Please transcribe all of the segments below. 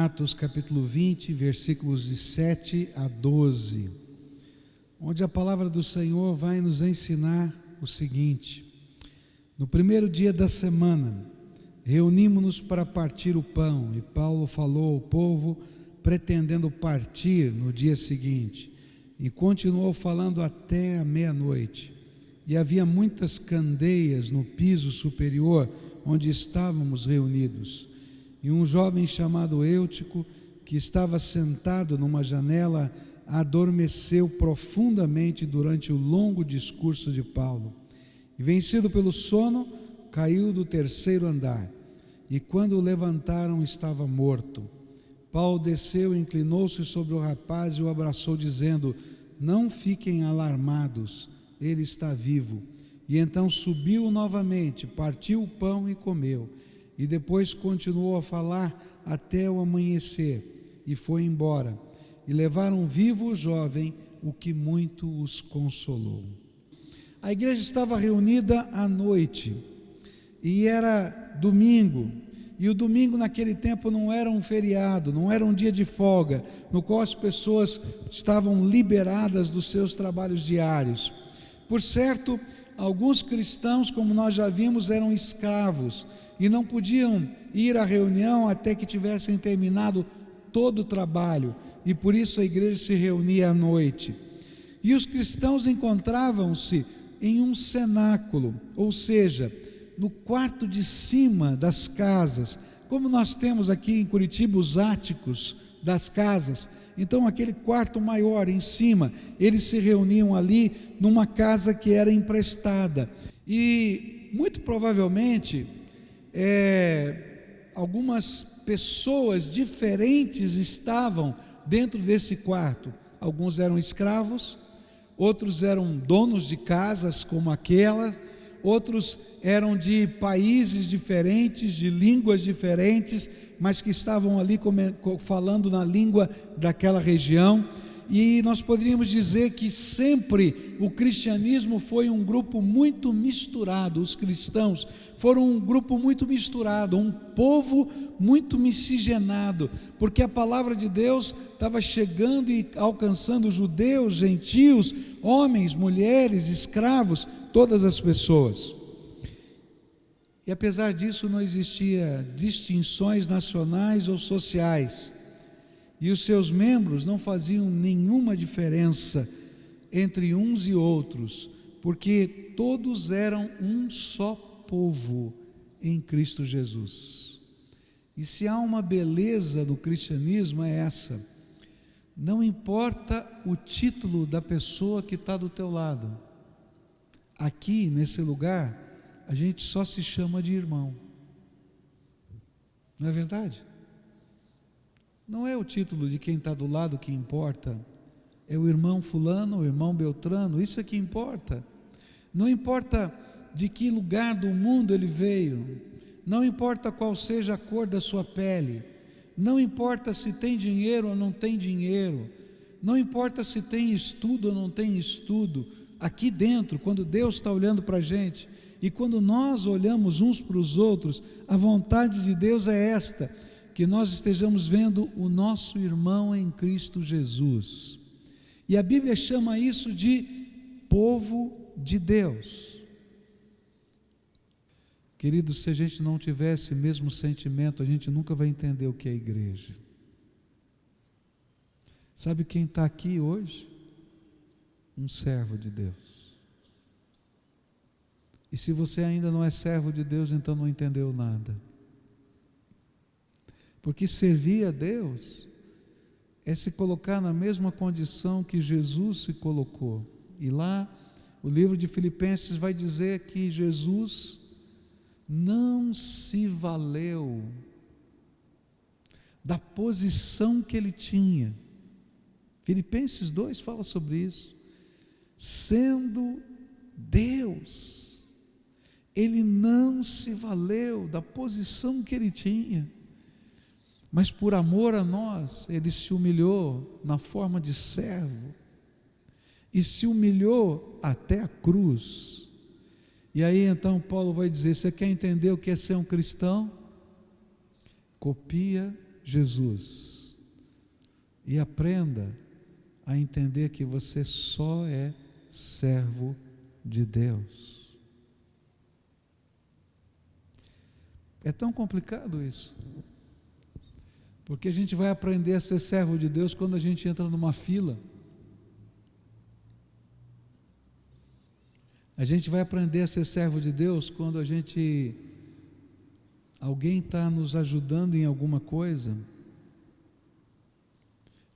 Atos capítulo 20, versículos de 7 a 12, onde a palavra do Senhor vai nos ensinar o seguinte: no primeiro dia da semana, reunimos-nos para partir o pão, e Paulo falou ao povo, pretendendo partir no dia seguinte, e continuou falando até a meia-noite. E havia muitas candeias no piso superior, onde estávamos reunidos. E um jovem chamado Eutico, que estava sentado numa janela, adormeceu profundamente durante o longo discurso de Paulo. E vencido pelo sono, caiu do terceiro andar. E quando o levantaram, estava morto. Paulo desceu, inclinou-se sobre o rapaz e o abraçou, dizendo: não fiquem alarmados, ele está vivo. E então subiu novamente, partiu o pão e comeu. E depois continuou a falar até o amanhecer, e foi embora. E levaram vivo o jovem, o que muito os consolou. A igreja estava reunida à noite, e era domingo, e o domingo naquele tempo não era um feriado, não era um dia de folga, no qual as pessoas estavam liberadas dos seus trabalhos diários. Por certo, alguns cristãos, como nós já vimos, eram escravos, e não podiam ir à reunião até que tivessem terminado todo o trabalho, e por isso a igreja se reunia à noite. E os cristãos encontravam-se em um cenáculo, ou seja, no quarto de cima das casas, como nós temos aqui em Curitiba os áticos das casas. Então aquele quarto maior em cima, eles se reuniam ali numa casa que era emprestada, e muito provavelmente algumas pessoas diferentes estavam dentro desse quarto. Alguns eram escravos, outros eram donos de casas como aquela, outros eram de países diferentes, de línguas diferentes, mas que estavam ali falando na língua daquela região. E nós poderíamos dizer que sempre o cristianismo foi um grupo muito misturado, os cristãos foram um grupo muito misturado, um povo muito miscigenado, porque a palavra de Deus estava chegando e alcançando judeus, gentios, homens, mulheres, escravos, todas as pessoas. E apesar disso não existia distinções nacionais ou sociais, e os seus membros não faziam nenhuma diferença entre uns e outros, porque todos eram um só povo em Cristo Jesus. E se há uma beleza do cristianismo é essa: não importa o título da pessoa que está do teu lado, aqui nesse lugar a gente só se chama de irmão, não é verdade? Não é o título de quem está do lado que importa, é o irmão fulano, o irmão Beltrano, isso é que importa. Não importa de que lugar do mundo ele veio, não importa qual seja a cor da sua pele, não importa se tem dinheiro ou não tem dinheiro, não importa se tem estudo ou não tem estudo. Aqui dentro, quando Deus está olhando para a gente, e quando nós olhamos uns para os outros, a vontade de Deus é esta: que nós estejamos vendo o nosso irmão em Cristo Jesus. E a Bíblia chama isso de povo de Deus. Queridos, se a gente não tiver esse mesmo sentimento, a gente nunca vai entender o que é igreja. Sabe quem está aqui hoje? Um servo de Deus. E se você ainda não é servo de Deus, então não entendeu nada. Porque servir a Deus é se colocar na mesma condição que Jesus se colocou. E lá o livro de Filipenses vai dizer que Jesus não se valeu da posição que ele tinha. Filipenses 2 fala sobre isso. Sendo Deus, ele não se valeu da posição que ele tinha, mas por amor a nós, ele se humilhou na forma de servo, e se humilhou até a cruz. E aí então Paulo vai dizer: você quer entender o que é ser um cristão? Copia Jesus e aprenda a entender que você só é servo de Deus. É tão complicado isso, porque a gente vai aprender a ser servo de Deus quando a gente entra numa fila. A gente vai aprender a ser servo de Deus quando alguém está nos ajudando em alguma coisa.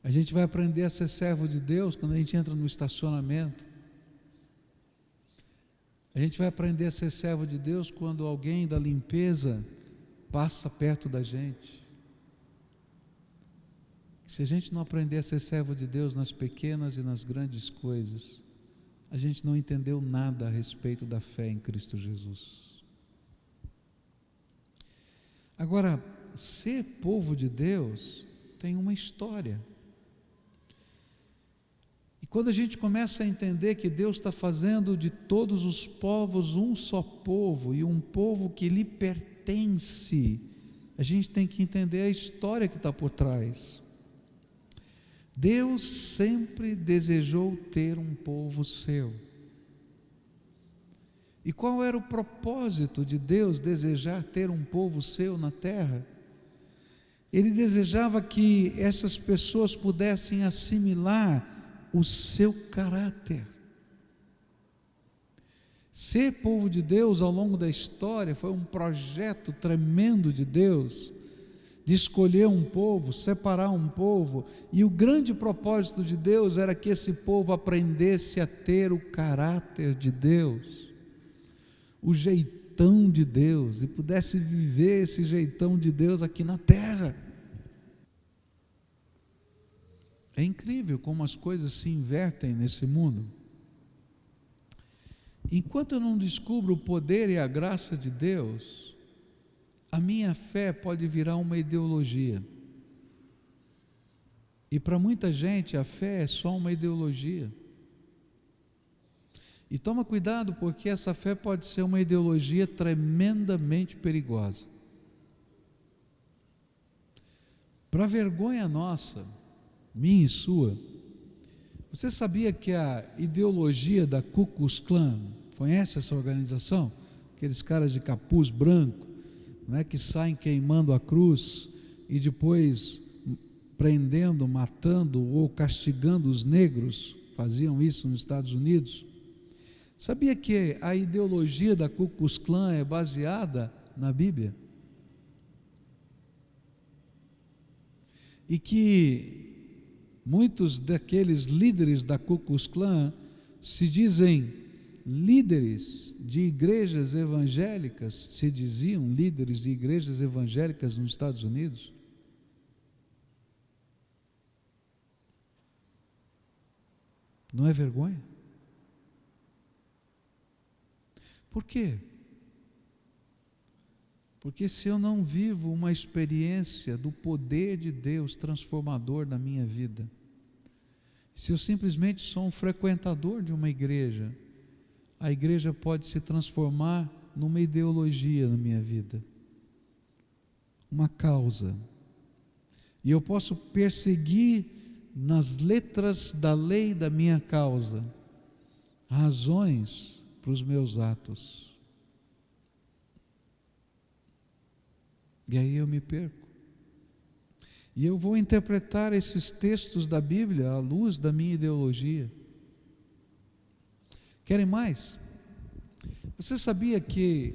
A gente vai aprender a ser servo de Deus quando a gente entra no estacionamento. A gente vai aprender a ser servo de Deus quando alguém da limpeza passa perto da gente. Se a gente não aprender a ser servo de Deus nas pequenas e nas grandes coisas, a gente não entendeu nada a respeito da fé em Cristo Jesus. Agora, ser povo de Deus tem uma história. E quando a gente começa a entender que Deus está fazendo de todos os povos um só povo, e um povo que lhe pertence, a gente tem que entender a história que está por trás. Deus sempre desejou ter um povo seu. E qual era o propósito de Deus desejar ter um povo seu na terra? Ele desejava que essas pessoas pudessem assimilar o seu caráter. Ser povo de Deus ao longo da história foi um projeto tremendo de Deus, de escolher um povo, separar um povo, e o grande propósito de Deus era que esse povo aprendesse a ter o caráter de Deus, o jeitão de Deus, e pudesse viver esse jeitão de Deus aqui na terra. É incrível como as coisas se invertem nesse mundo. Enquanto eu não descubro o poder e a graça de Deus, a minha fé pode virar uma ideologia. E para muita gente a fé é só uma ideologia. E toma cuidado, porque essa fé pode ser uma ideologia tremendamente perigosa. Para vergonha nossa, minha e sua, você sabia que a ideologia da Ku Klux Klan, conhece essa organização? Aqueles caras de capuz branco, que saem queimando a cruz e depois prendendo, matando ou castigando os negros, faziam isso nos Estados Unidos. Sabia que a ideologia da Ku Klux Klan é baseada na Bíblia? E que muitos daqueles líderes da Ku Klux Klan se dizem líderes de igrejas evangélicas, se diziam líderes de igrejas evangélicas nos Estados Unidos. Não é vergonha? Por quê? Porque se eu não vivo uma experiência do poder de Deus transformador na minha vida, se eu simplesmente sou um frequentador de uma igreja, a igreja pode se transformar numa ideologia na minha vida, uma causa, e eu posso perseguir nas letras da lei da minha causa razões para os meus atos, e aí eu me perco, e eu vou interpretar esses textos da Bíblia à luz da minha ideologia. Querem mais? Você sabia que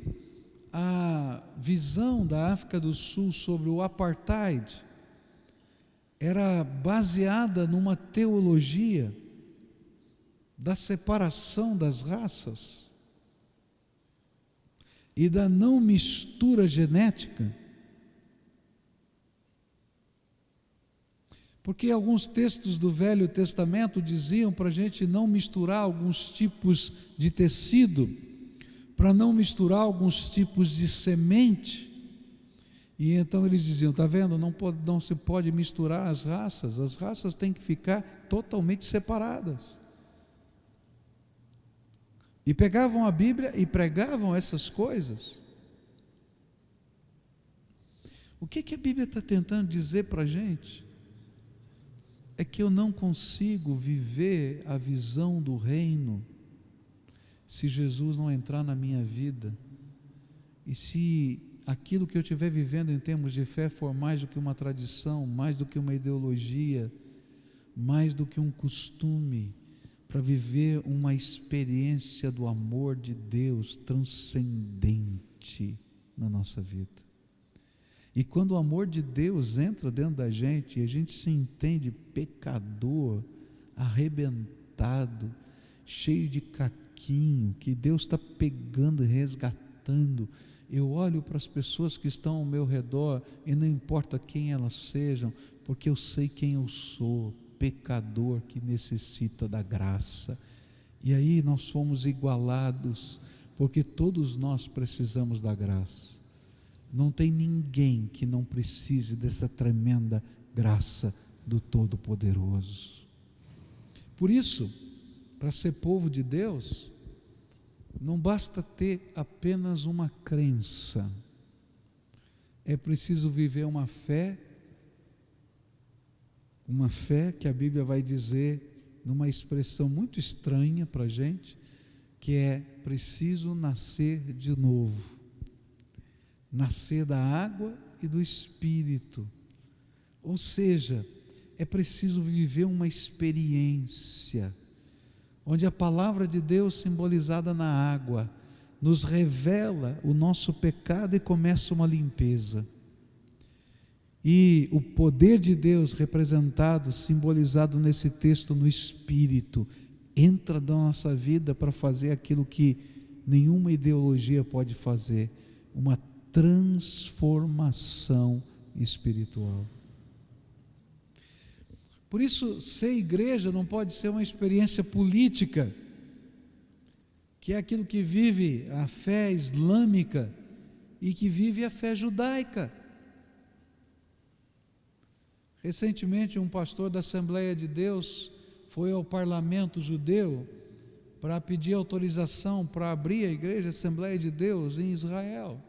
a visão da África do Sul sobre o apartheid era baseada numa teologia da separação das raças e da não mistura genética? Porque alguns textos do Velho Testamento diziam para a gente não misturar alguns tipos de tecido, para não misturar alguns tipos de semente. E então eles diziam, está vendo, não se pode misturar as raças têm que ficar totalmente separadas. E pegavam a Bíblia e pregavam essas coisas. O que a Bíblia está tentando dizer para a gente? É que eu não consigo viver a visão do reino se Jesus não entrar na minha vida, e se aquilo que eu estiver vivendo em termos de fé for mais do que uma tradição, mais do que uma ideologia, mais do que um costume, para viver uma experiência do amor de Deus transcendente na nossa vida. E quando o amor de Deus entra dentro da gente, e a gente se entende pecador, arrebentado, cheio de caquinho, que Deus está pegando e resgatando, eu olho para as pessoas que estão ao meu redor, e não importa quem elas sejam, porque eu sei quem eu sou, pecador que necessita da graça. E aí nós fomos igualados, porque todos nós precisamos da graça. Não tem ninguém que não precise dessa tremenda graça do Todo-Poderoso. Por isso, para ser povo de Deus, não basta ter apenas uma crença, é preciso viver uma fé que a Bíblia vai dizer, numa expressão muito estranha para a gente, que é preciso nascer de novo. Nascer da água e do Espírito, ou seja, é preciso viver uma experiência, onde a palavra de Deus simbolizada na água, nos revela o nosso pecado e começa uma limpeza, e o poder de Deus representado, simbolizado nesse texto no Espírito, entra na nossa vida para fazer aquilo que nenhuma ideologia pode fazer, uma transformação espiritual. Por isso, ser igreja não pode ser uma experiência política, que é aquilo que vive a fé islâmica e que vive a fé judaica. Recentemente, um pastor da Assembleia de Deus foi ao parlamento judeu para pedir autorização para abrir a igreja Assembleia de Deus em Israel.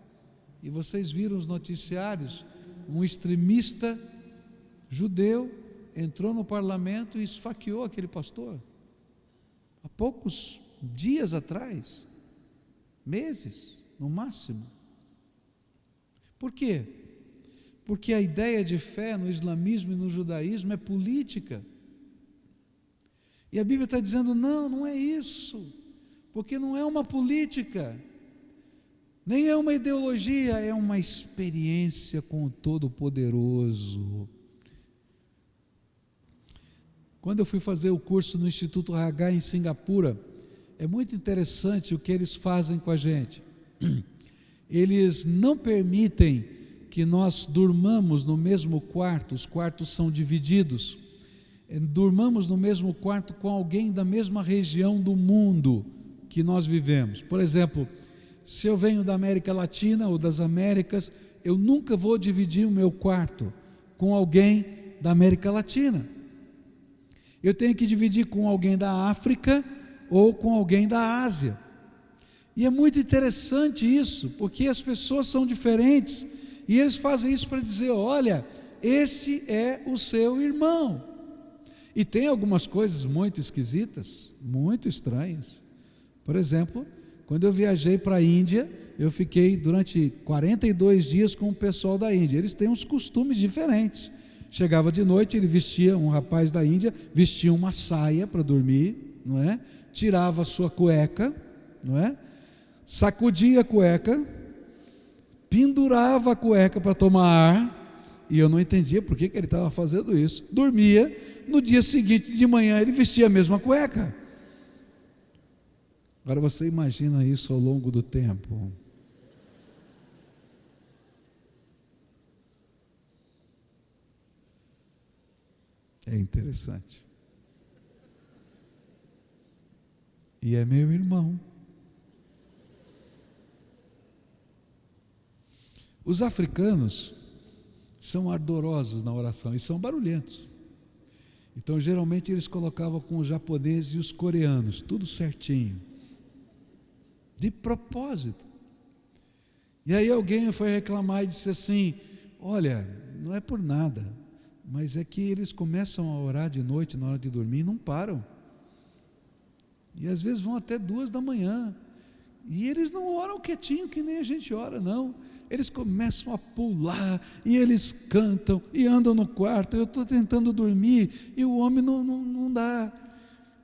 E vocês viram os noticiários, um extremista judeu entrou no parlamento e esfaqueou aquele pastor, há poucos dias atrás, meses no máximo. Por quê? Porque a ideia de fé no islamismo e no judaísmo é política, e a Bíblia está dizendo, não é isso, porque não é uma política, nem é uma ideologia, é uma experiência com o Todo-Poderoso. Quando eu fui fazer o curso no Instituto Hagai em Singapura, é muito interessante o que eles fazem com a gente. Eles não permitem que nós durmamos no mesmo quarto, os quartos são divididos, durmamos no mesmo quarto com alguém da mesma região do mundo que nós vivemos. Por exemplo, se eu venho da América Latina ou das Américas, eu nunca vou dividir o meu quarto com alguém da América Latina. Eu tenho que dividir com alguém da África ou com alguém da Ásia. E é muito interessante isso, porque as pessoas são diferentes, e eles fazem isso para dizer, olha, esse é o seu irmão. E tem algumas coisas muito esquisitas, muito estranhas. Por exemplo, quando eu viajei para a Índia, eu fiquei durante 42 dias com o pessoal da Índia. Eles têm uns costumes diferentes. Chegava de noite, ele vestia, um rapaz da Índia, vestia uma saia para dormir, não é? Tirava a sua cueca, não é? Sacudia a cueca, pendurava a cueca para tomar ar, e eu não entendia por que ele estava fazendo isso. Dormia, no dia seguinte de manhã ele vestia a mesma cueca. Agora você imagina isso ao longo do tempo. É interessante. E é meu irmão. Os africanos são ardorosos na oração e são barulhentos. Então, geralmente, eles colocavam com os japoneses e os coreanos, tudo certinho. De propósito. E aí alguém foi reclamar e disse assim, Olha, não é por nada, mas é que eles começam a orar de noite, na hora de dormir, e não param. E às vezes vão até 2 da manhã. E eles não oram quietinho, que nem a gente ora, não. Eles começam a pular, e eles cantam, e andam no quarto. Eu estou tentando dormir, e o homem não dá.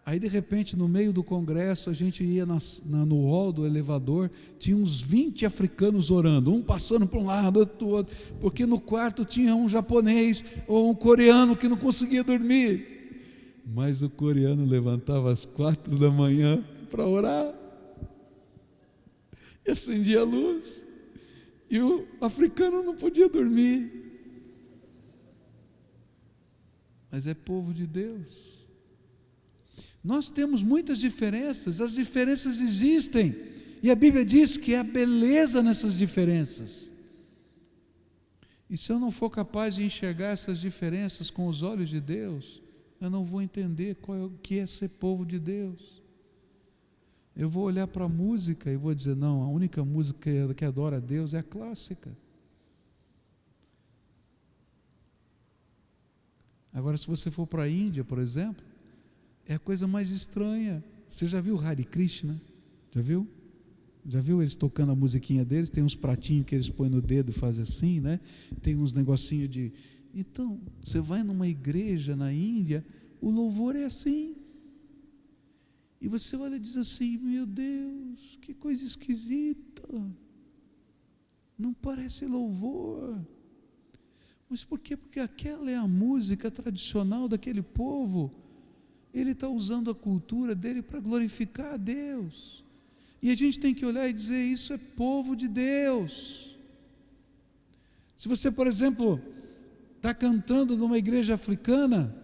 Aí de repente, no meio do congresso, a gente ia no hall do elevador, tinha uns 20 africanos orando, um passando para um lado, outro para o outro, porque no quarto tinha um japonês ou um coreano que não conseguia dormir. Mas o coreano levantava às 4 da manhã para orar, e acendia a luz, e o africano não podia dormir. Mas é povo de Deus. Nós temos muitas diferenças, as diferenças existem, e a Bíblia diz que há beleza nessas diferenças. E se eu não for capaz de enxergar essas diferenças com os olhos de Deus, eu não vou entender o que é ser povo de Deus. Eu vou olhar para a música e vou dizer, não, a única música que adora a Deus é a clássica. Agora, se você for para a Índia, por exemplo, é a coisa mais estranha. Você já viu Hare Krishna? Já viu? Já viu eles tocando a musiquinha deles? Tem uns pratinhos que eles põem no dedo e fazem assim, né? Tem uns negocinhos de... Então, você vai numa igreja na Índia, o louvor é assim. E você olha e diz assim, meu Deus, que coisa esquisita. Não parece louvor. Mas por quê? Porque aquela é a música tradicional daquele povo. Ele está usando a cultura dele para glorificar a Deus. E a gente tem que olhar e dizer, isso é povo de Deus. Se você, por exemplo, está cantando numa igreja africana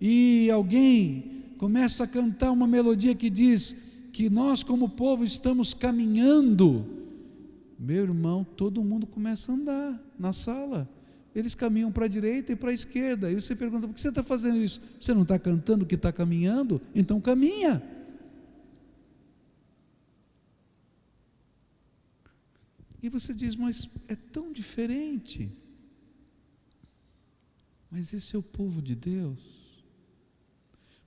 e alguém começa a cantar uma melodia que diz que nós como povo estamos caminhando, meu irmão, todo mundo começa a andar na sala. Eles caminham para a direita e para a esquerda. E você pergunta, por que você está fazendo isso? Você não está cantando que está caminhando? Então caminha. E você diz, mas é tão diferente. Mas esse é o povo de Deus.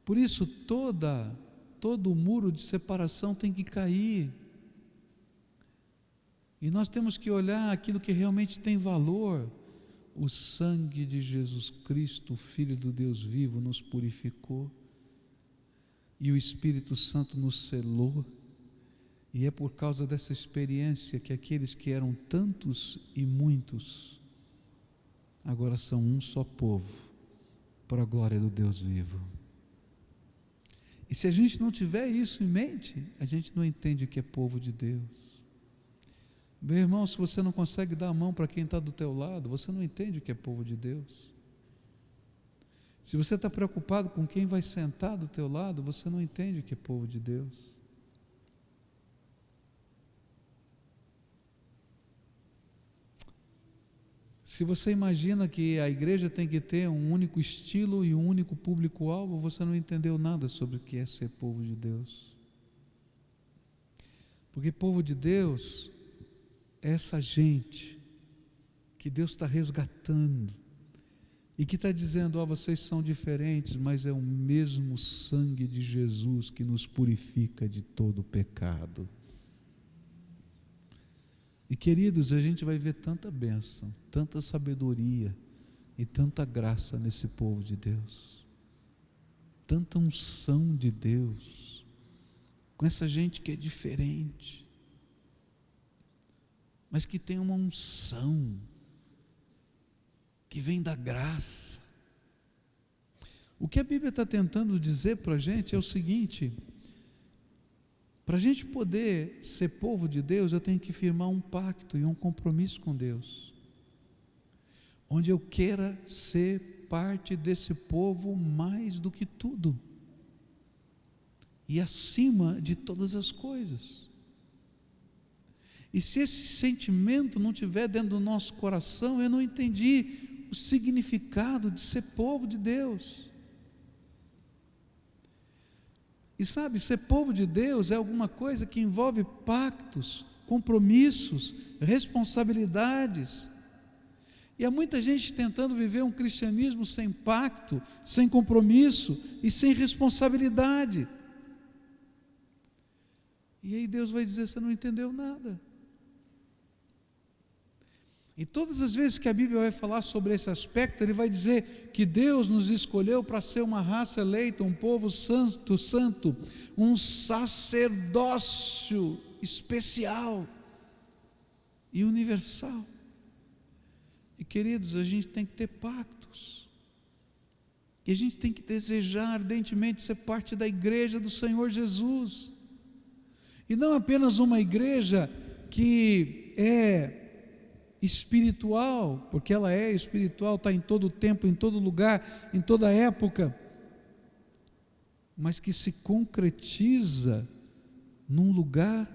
Por isso todo o muro de separação tem que cair. E nós temos que olhar aquilo que realmente tem valor. O sangue de Jesus Cristo, Filho do Deus vivo, nos purificou, e o Espírito Santo nos selou, e é por causa dessa experiência que aqueles que eram tantos e muitos, agora são um só povo, para a glória do Deus vivo. E se a gente não tiver isso em mente, a gente não entende o que é povo de Deus. Meu irmão, se você não consegue dar a mão para quem está do teu lado, você não entende o que é povo de Deus. Se você está preocupado com quem vai sentar do teu lado, você não entende o que é povo de Deus. Se você imagina que a igreja tem que ter um único estilo e um único público-alvo, você não entendeu nada sobre o que é ser povo de Deus. Porque povo de Deus é essa gente que Deus está resgatando e que está dizendo, vocês são diferentes, mas é o mesmo sangue de Jesus que nos purifica de todo o pecado. E queridos, a gente vai ver tanta bênção, tanta sabedoria e tanta graça nesse povo de Deus, tanta unção de Deus, com essa gente que é diferente, mas que tem uma unção que vem da graça. O que a Bíblia está tentando dizer para a gente é o seguinte: para a gente poder ser povo de Deus, eu tenho que firmar um pacto e um compromisso com Deus, onde eu queira ser parte desse povo mais do que tudo e acima de todas as coisas. E se esse sentimento não estiver dentro do nosso coração, eu não entendi o significado de ser povo de Deus. E sabe, ser povo de Deus é alguma coisa que envolve pactos, compromissos, responsabilidades. E há muita gente tentando viver um cristianismo sem pacto, sem compromisso e sem responsabilidade. E aí Deus vai dizer: você não entendeu nada. E todas as vezes que a Bíblia vai falar sobre esse aspecto, Ele vai dizer que Deus nos escolheu para ser uma raça eleita, um povo santo, um sacerdócio especial e universal. E queridos, a gente tem que ter pactos, e a gente tem que desejar ardentemente ser parte da igreja do Senhor Jesus, e não apenas uma igreja que é espiritual, porque ela é espiritual, está em todo tempo, em todo lugar, em toda época, mas que se concretiza num lugar,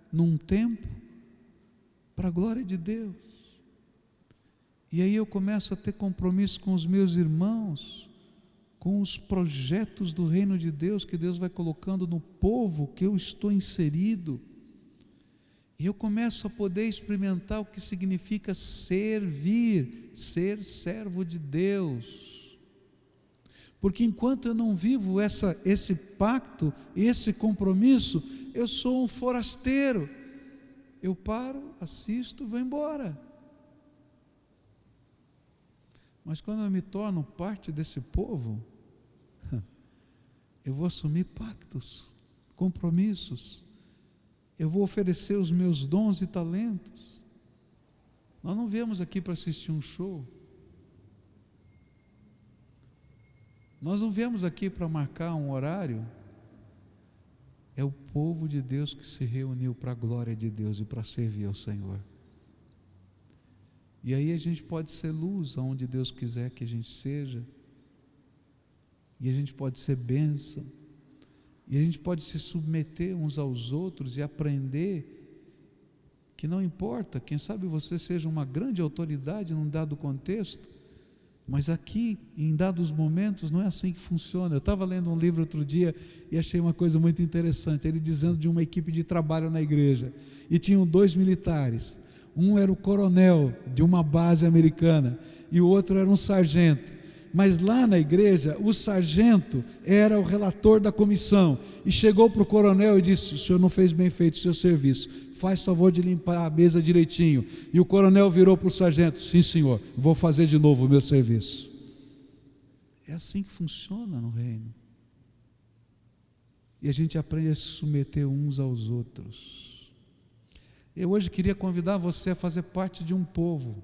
num tempo, para a glória de Deus. E aí eu começo a ter compromisso com os meus irmãos, com os projetos do reino de Deus que Deus vai colocando no povo que eu estou inserido. E eu começo a poder experimentar o que significa servir, ser servo de Deus. Porque enquanto eu não vivo esse pacto, esse compromisso, eu sou um forasteiro. Eu paro, assisto, vou embora. Mas quando eu me torno parte desse povo, eu vou assumir pactos, compromissos. Eu vou oferecer os meus dons e talentos. Nós não viemos aqui para assistir um show. Nós não viemos aqui para marcar um horário. É o povo de Deus que se reuniu para a glória de Deus e para servir ao Senhor. E aí a gente pode ser luz aonde Deus quiser que a gente seja. E a gente pode ser bênção. E a gente pode se submeter uns aos outros e aprender que não importa, quem sabe você seja uma grande autoridade num dado contexto, mas aqui, em dados momentos, não é assim que funciona. Eu estava lendo um livro outro dia e achei uma coisa muito interessante, ele dizendo de uma equipe de trabalho na igreja, e tinham 2 militares, um era o coronel de uma base americana, e o outro era um sargento. Mas lá na igreja, o sargento era o relator da comissão, e chegou para o coronel e disse: o senhor não fez bem feito o seu serviço, faz favor de limpar a mesa direitinho. E o coronel virou para o sargento: sim senhor, vou fazer de novo o meu serviço. É assim que funciona no reino. E a gente aprende a se submeter uns aos outros. Eu hoje queria convidar você a fazer parte de um povo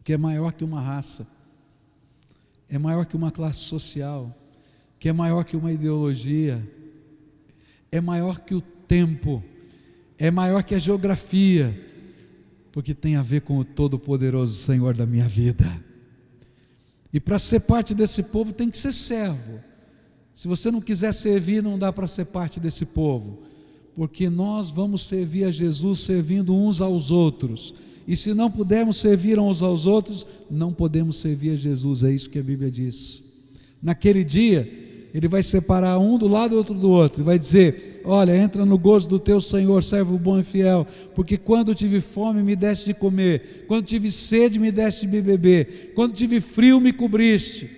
que é maior que uma raça, é maior que uma classe social, que é maior que uma ideologia, é maior que o tempo, é maior que a geografia, porque tem a ver com o Todo-Poderoso Senhor da minha vida. E para ser parte desse povo tem que ser servo. Se você não quiser servir, não dá para ser parte desse povo, porque nós vamos servir a Jesus servindo uns aos outros. E se não pudermos servir uns aos outros, não podemos servir a Jesus. É isso que a Bíblia diz. Naquele dia, Ele vai separar um do lado e outro do outro, e vai dizer: olha, entra no gozo do teu Senhor, servo bom e fiel, porque quando tive fome me deste de comer, quando tive sede me deste de beber, quando tive frio me cobriste.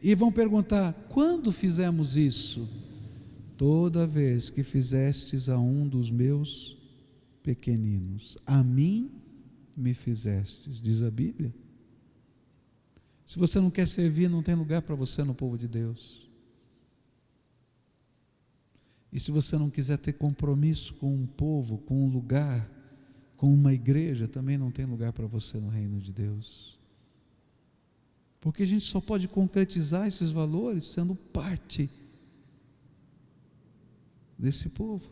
E vão perguntar: quando fizemos isso? Toda vez que fizestes a um dos meus pequeninos, a mim me fizestes, diz a Bíblia. Se você não quer servir, não tem lugar para você no povo de Deus. E se você não quiser ter compromisso com um povo, com um lugar, com uma igreja, também não tem lugar para você no reino de Deus. Porque a gente só pode concretizar esses valores sendo parte desse povo.